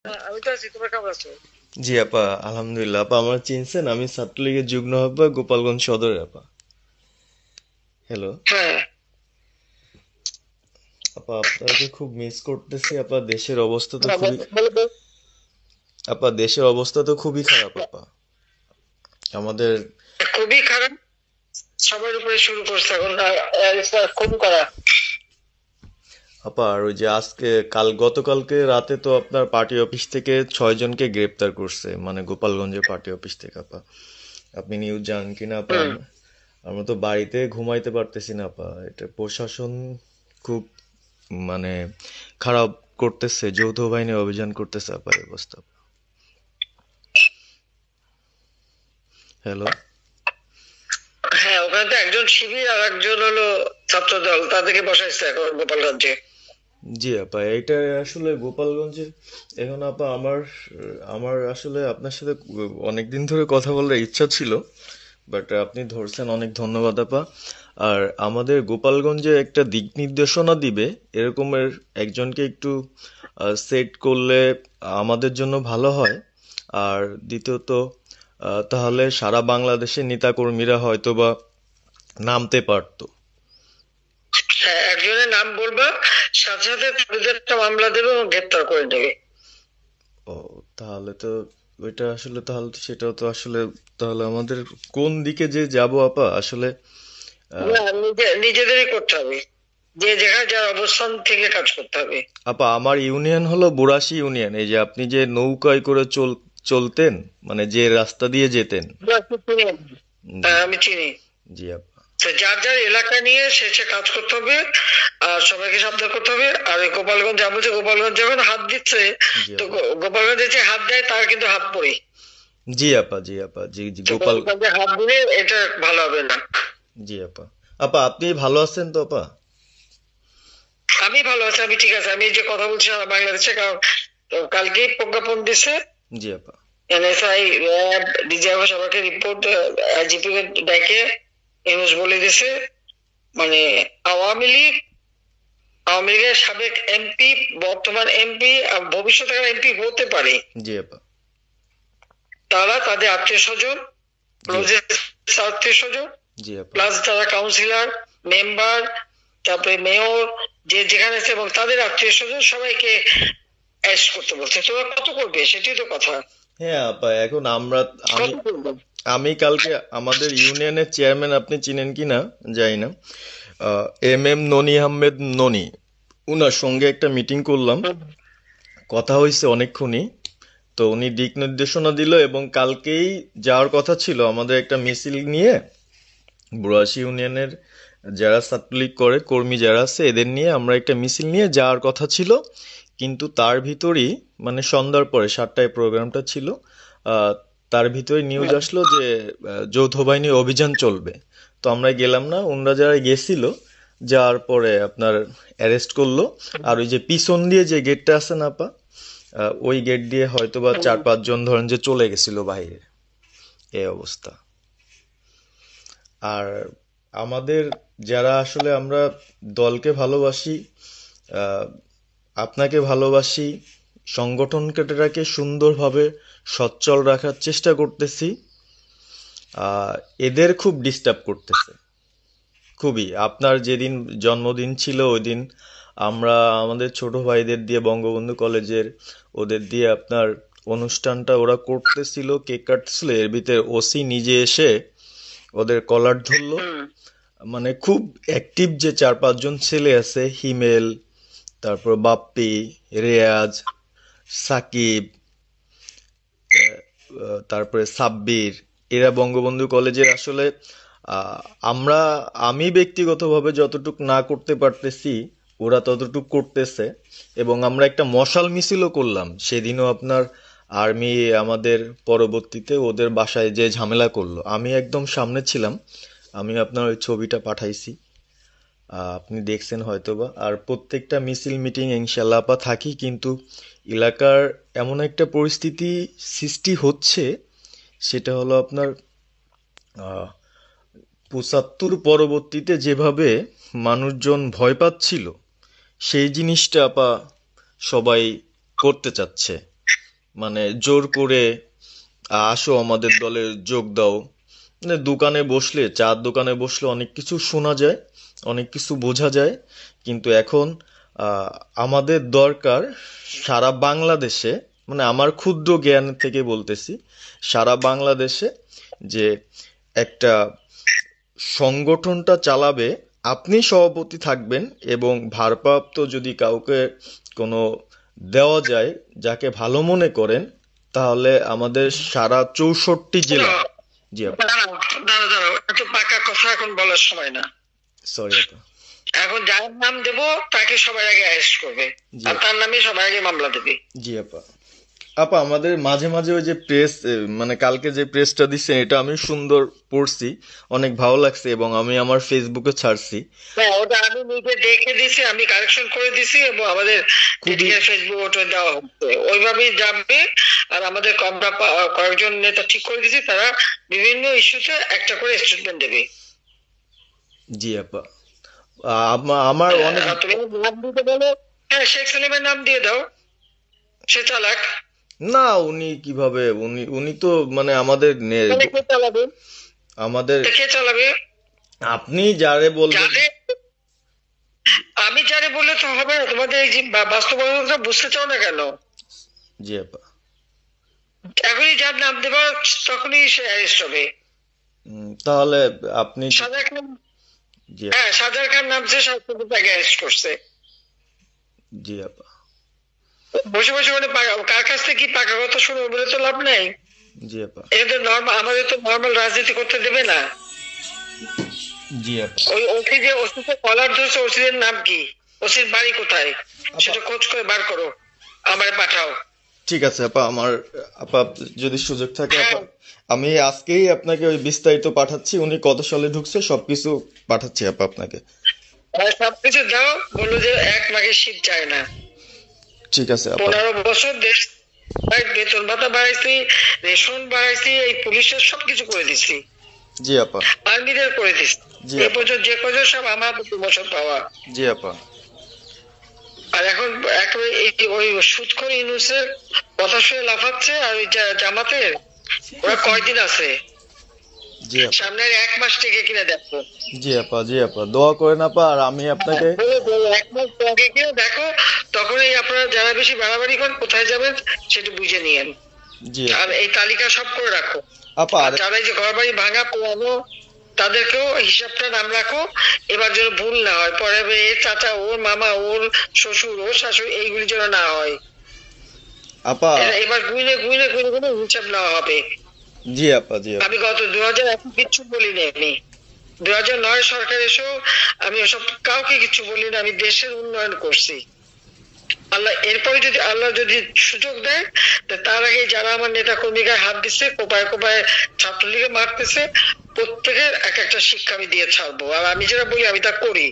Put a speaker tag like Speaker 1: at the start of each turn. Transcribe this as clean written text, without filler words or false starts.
Speaker 1: আমি তো আছি, তোমার কেমন আছো?
Speaker 2: জি আপা, আলহামদুলিল্লাহ। আপা আমার চিনছেন? আমি ছাত্রলীগের যুগ্ম আহ্বায়ক, গোপালগঞ্জ সদরের আপা। হ্যালো।
Speaker 1: হ্যাঁ।
Speaker 2: আপা আপনাকে খুব মিস করতেছি আপা। দেশের অবস্থা তো
Speaker 1: হ্যাঁ,
Speaker 2: খুবই
Speaker 1: বলো বলো।
Speaker 2: আপা, দেশের অবস্থা তো খুবই খারাপ আপা। আমাদের
Speaker 1: খুবই খারাপ। সবার উপরে শুরু করছে এখন খুন করা।
Speaker 2: আপা, আর ওই যে আজকে গতকালকে রাতে তো আপনার পার্টি অফিস থেকে 6 জনকে গ্রেপ্তার করছে, মানে গোপালগঞ্জের পার্টি অফিস থেকে আপা। আপনি নিউজ জানেন কিনা আপা?
Speaker 1: হুম।
Speaker 2: আমরা তো বাড়িতে ঘুমাইতে পারতেছি না আপা। এটা প্রশাসন খুব মানে খারাপ করতেছে, যৌথ বাহিনী অভিযান করতেছে আপা, এই অবস্থা। হ্যালো।
Speaker 1: হ্যাঁ, ওখানে তো একজন শিবির আর একজন হলো ছাত্র দল, তাদেরকে বসাইছে এখন গোপালগঞ্জে।
Speaker 2: জি আপা, এটা আসলে গোপালগঞ্জে এখন আপা আমার আমার আসলে আপনার সাথে অনেক দিন ধরে কথা বলার ইচ্ছা ছিল, বাট আপনি ধরছেন, অনেক ধন্যবাদ আপা। আর আমাদের গোপালগঞ্জে একটা দিক নির্দেশনা দিবে এরকমের একজনকে একটু সেট করলে আমাদের জন্য ভালো হয়। আর দ্বিতীয়ত, তাহলে সারা বাংলাদেশের নেতাকর্মীরা হয়তোবা নামতে পারতো।
Speaker 1: হ্যাঁ, একজনের নাম বলবা, সাথে সাথে তাদের একটা মামলা দেবে এবং গ্রেপ্তার করে নেবে।
Speaker 2: ও, তাহলে তো ওইটা আসলে, তাহলে তো সেটাও তো আসলে, তাহলে আমাদের কোন দিকে যে যাব আপা আসলে? আহ,
Speaker 1: না, নিজেদেরই করতে হবে। যে যেখানে যার অবস্থান থেকে কাজ করতে হবে।
Speaker 2: আপা, আমার ইউনিয়ন হলো বুড়াশি ইউনিয়ন। এই যে আপনি যে নৌকায় করে চলতেন, মানে যে রাস্তা দিয়ে যেতেন। জি।
Speaker 1: হ্যাঁ, আমি চিনি।
Speaker 2: জি আপা।
Speaker 1: তো যার যার এলাকা নিয়ে সে সে কাজ করতে হবে। আর সবাইকে সাবধান করতে হবে। আর ওই গোপালগঞ্জ যা বলছে, গোপালগঞ্জ যখন হাত দিচ্ছে,
Speaker 2: জি
Speaker 1: তো
Speaker 2: আপা।
Speaker 1: গোপালগঞ্জে যে হাত দেয় তার কিন্তু হাত পড়ে।
Speaker 2: জি আপা। জি আপা। জি জি,
Speaker 1: তো
Speaker 2: গোপাল।
Speaker 1: গোপালগঞ্জে হাত দিলে এটা ভালো হবে না।
Speaker 2: জি আপা। আপা আপনি ভালো আছেন তো আপা?
Speaker 1: আমি ভালো আছি, আমি ঠিক আছে। আমি এই যে কথা বলছি সারা বাংলাদেশে, কারণ তো কালকেই প্রজ্ঞাপন দিছে।
Speaker 2: জি আপা।
Speaker 1: এনএসআই, র্যাব, ডিজিএফআই সবাইকে রিপোর্ট, আইজিপি কে ডেকে ইউনুস বলে দিছে, মানে আওয়ামী লীগ, আওয়ামী লীগের সাবেক এমপি, বর্তমান এমপি, ভবিষ্যতে এমপি হতে পারে,
Speaker 2: জি আপা।
Speaker 1: তারা তাদের আত্মীয় স্বজন,
Speaker 2: জি আপা।
Speaker 1: ক্লোজেস্ট আত্মীয় স্বজন,
Speaker 2: জি আপা।
Speaker 1: প্লাস যারা কাউন্সিলর, মেম্বার, তারপরে মেয়র, যে যেখানে আছে, এবং তাদের আত্মীয় স্বজন সবাইকে অ্যারেস্ট করতে বলছে। তোমরা কত করবে, সেটাই তো কথা।
Speaker 2: হ্যাঁ আপা, এখন আমি
Speaker 1: কত করবে?
Speaker 2: আমি কালকে আমাদের ইউনিয়নের চেয়ারম্যান, আপনি চিনেন কি না জানি না, এম ননি আহমেদ ননি, উনার সঙ্গে একটা মিটিং করলাম।
Speaker 1: হুম।
Speaker 2: কথা হয়েছে অনেকক্ষণই। তো উনি দিক নির্দেশনা দিল, এবং কালকেই যাওয়ার কথা ছিল আমাদের একটা মিছিল নিয়ে, বুড়াশি ইউনিয়নের যারা ছাত্রলীগ করে কর্মী যারা আছে এদের নিয়ে আমরা একটা মিছিল নিয়ে যাওয়ার কথা ছিল। কিন্তু তার ভিতরই, মানে সন্ধ্যার পরে 7টায় প্রোগ্রামটা ছিল, আহ, তার ভিতরে নিউজ আসলো যে যৌথ বাহিনী অভিযান চলবে। তো আমরা গেলাম না। ওনরা যারা গেছিল, যাওয়ার পরে আপনার অ্যারেস্ট করলো। আর ওই যে পিছন দিয়ে যে গেটটা আছে না আপা, ওই গেট দিয়ে হয়তোবা
Speaker 1: হুম।
Speaker 2: 4-5 জন ধরেন যে চলে গেছিল বাইরে। এই অবস্থা। আর আমাদের যারা আসলে আমরা দলকে ভালোবাসি, আহ, আপনাকে ভালোবাসি, সংগঠনটাকে সুন্দরভাবে সচ্ছল রাখার চেষ্টা করতেছি, আহ, এদের খুব ডিস্টার্ব করতেছে। খুবই, আপনার যেদিন জন্মদিন ছিল ওই দিন আমরা আমাদের ছোট ভাইদের দিয়ে, বঙ্গবন্ধু কলেজের ওদের দিয়ে আপনার অনুষ্ঠানটা ওরা করতেছিল, কেক কাটছিল, এর ভিতরে ওসি নিজে এসে ওদের কলার ধরলো।
Speaker 1: হুম।
Speaker 2: মানে খুব অ্যাক্টিভ যে 4-5 জন ছেলে আছে, হিমেল, তারপর বাপ্পি, রেয়াজ, সাকিব, তারপরে সাব্বির, এরা বঙ্গবন্ধু কলেজের আসলে, আহ, আমরা আমি ব্যক্তিগতভাবে যতটুক না করতে পারতেছি ওরা ততটুক করতেছে। এবং আমরা একটা মশাল মিছিলও করলাম সেদিনও আপনার। আর্মি আমাদের পরবর্তীতে ওদের বাসায় যে ঝামেলা করলো, আমি একদম সামনে ছিলাম। আমি আপনার ওই ছবিটা পাঠাইছি, আপনি দেখছেন হয়তোবা। আর প্রত্যেকটা মিছিল মিটিং ইনশাল্লাহ আপা থাকি, কিন্তু এলাকার এমন একটা পরিস্থিতি সৃষ্টি হচ্ছে, সেটা হলো আপনার 75 পরবর্তীতে যেভাবে মানুষজন ভয় পাচ্ছিল, সেই জিনিসটা আপা সবাই করতে চাচ্ছে। মানে জোর করে আসো আমাদের দলে যোগ দাও, মানে দোকানে বসলে, চার দোকানে বসলে অনেক কিছু শোনা যায়, অনেক কিছু বোঝা যায়। কিন্তু এখন আমাদের দরকার সারা বাংলাদেশে, মানে আমার ক্ষুদ্র জ্ঞান থেকে বলতেছি, সারা বাংলাদেশে যে একটা সংগঠনটা চালাবে, আপনি সভাপতি থাকবেন এবং ভারপ্রাপ্ত যদি কাউকে কোনো দেওয়া যায় যাকে ভালো মনে করেন, তাহলে আমাদের সারা 64 জেলা। জি আপা,
Speaker 1: দাঁড়াও দাঁড়াও দাঁড়াও, এত পাকা কথা এখন বলার সময় না।
Speaker 2: সরি আপা।
Speaker 1: এখন যার নাম দেব তাকে সবার আগে অ্যারেস্ট করবে,
Speaker 2: জি
Speaker 1: আর
Speaker 2: আপা।
Speaker 1: তার নামে সবার আগে মামলা দেবে।
Speaker 2: জি আপা। আপা আমাদের মাঝে মাঝে ওই যে প্রেস, মানে কালকে যে প্রেসটা দিচ্ছেন এটা আমি সুন্দর পড়ছি, অনেক ভালো লাগছে এবং আমি আমার ফেসবুকে ছাড়ছি।
Speaker 1: হ্যাঁ, ওটা আমি নিজে দেখে দিছি, আমি কারেকশন করে দিছি এবং আমাদের
Speaker 2: খুবই
Speaker 1: ফেসবুক ওটা দেওয়া হচ্ছে, ওইভাবেই যাবে। আর আমাদের আমরা কয়েকজন নেতা ঠিক করে দিছি, তারা বিভিন্ন ইস্যুতে একটা করে স্টেটমেন্ট দেবে।
Speaker 2: জি আপা। আমার অনেক
Speaker 1: আর তুমি নাম দিতে বলো, হ্যাঁ শেখ সেলিমের নাম দিয়ে দাও, সে চালাক।
Speaker 2: না, উনি কিভাবে, উনি উনি তো মানে আমাদের
Speaker 1: তাহলে কে চালাবে?
Speaker 2: আমাদের
Speaker 1: তা কে চালাবে?
Speaker 2: আপনি যারে বলবেন।
Speaker 1: যারে আমি যারে বললে তো হবে না, তোমাদের এই যে বাস্তবতা বুঝতে চাও না কেন?
Speaker 2: জি আপা।
Speaker 1: এখনই যার নাম দেবা তখনই সে অ্যারেস্ট হবে।
Speaker 2: তাহলে আপনি।
Speaker 1: সাজার খান,
Speaker 2: জি আপা।
Speaker 1: হ্যাঁ সাজার খান নামছে, শাস্তি তাকে অ্যারেস্ট করছে।
Speaker 2: জি আপা।
Speaker 1: বসে বসে মানে কার কাছ থেকে কি পাকা কথা শুনবো বলে তো লাভ নাই।
Speaker 2: জি আপা।
Speaker 1: এটা নর্মাল, আমাদের তো নর্মাল রাজনীতি করতে দেবে না।
Speaker 2: জি আপা।
Speaker 1: ওই ওসি যে ওসিকে কলার ধরছে, ওসির নাম কি, ওসির বাড়ি কোথায়, সেটা খোঁজ করে বার করো, আমারে পাঠাও।
Speaker 2: ঠিক আছে আপা, আমার আপা যদি সুযোগ থাকে আপা,
Speaker 1: হ্যাঁ,
Speaker 2: আমি আজকেই আপনাকে ওই বিস্তারিত পাঠাচ্ছি, উনি কত সালে ঢুকছে সবকিছু পাঠাচ্ছি আপা আপনাকে।
Speaker 1: সবকিছু দাও, বললো যে এক মাঘে শীত যায় না।
Speaker 2: ঠিক আছে আপা।
Speaker 1: 15 বছর দেশ বেতন ভাতা বাড়াইছি, রেশন বাড়াইছি, এই পুলিশের সবকিছু করে দিছি,
Speaker 2: জি আপা।
Speaker 1: আর্মিদের করে দিছি।
Speaker 2: জি
Speaker 1: এই
Speaker 2: আপা।
Speaker 1: পর্যন্ত যে কজন সব আমার প্রমোশন পাওয়া।
Speaker 2: জি আপা।
Speaker 1: আর এখন একেবারে ওই সুদখোর ইউনূসের কথা শুনে লাফাচ্ছে, আর ওই জামাতের ওরা কয়দিন আছে,
Speaker 2: জি আপা।
Speaker 1: সামনের 1 মাস থেকে কিনা দেখো।
Speaker 2: জি আপা। জি আপা, দোয়া করেন আপা, আর আমি আপনাকে।
Speaker 1: বলো, 1 মাস আগে কিনা দেখো, তখনই আপনারা যারা বেশি বাড়াবাড়ি করেন কোথায় যাবেন সেটা বুঝে নিয়েন।
Speaker 2: জি
Speaker 1: আর
Speaker 2: আপা।
Speaker 1: এই তালিকা সব করে রাখো।
Speaker 2: আপা
Speaker 1: আর
Speaker 2: আর
Speaker 1: যারা এই যে ঘর বাড়ি ভাঙা পোড়ানো, তাদেরকেও হিসাবটা নাম রাখো, এবার যেন ভুল না হয়, পরে এর চাচা, ওর মামা, ওর শ্বশুর, ওর শাশুড়ি, এইগুলি যেন না হয়।
Speaker 2: আপা।
Speaker 1: এবার গুইনে গুইনে গুইনে গুইনে হিসাব নেওয়া হবে।
Speaker 2: জি আপা। জি আপা।
Speaker 1: আমি গত 2001 কিচ্ছু বলিনি, আমি 2009 সরকার এসেও আমি ওসব কাউকে কিছু বলিনি, আমি দেশের উন্নয়ন করছি। আল্লাহ এরপরে যদি আল্লাহ যদি সুযোগ দেয়, তার আগে যারা আমার নেতা কর্মীকে হাত দিচ্ছে, কোপায় কোপায় ছাত্রলীগে মারতেছে, প্রত্যেকের এক একটা শিক্ষা আমি দিয়ে ছাড়বো। আর আমি যেটা বলি আমি তা করি।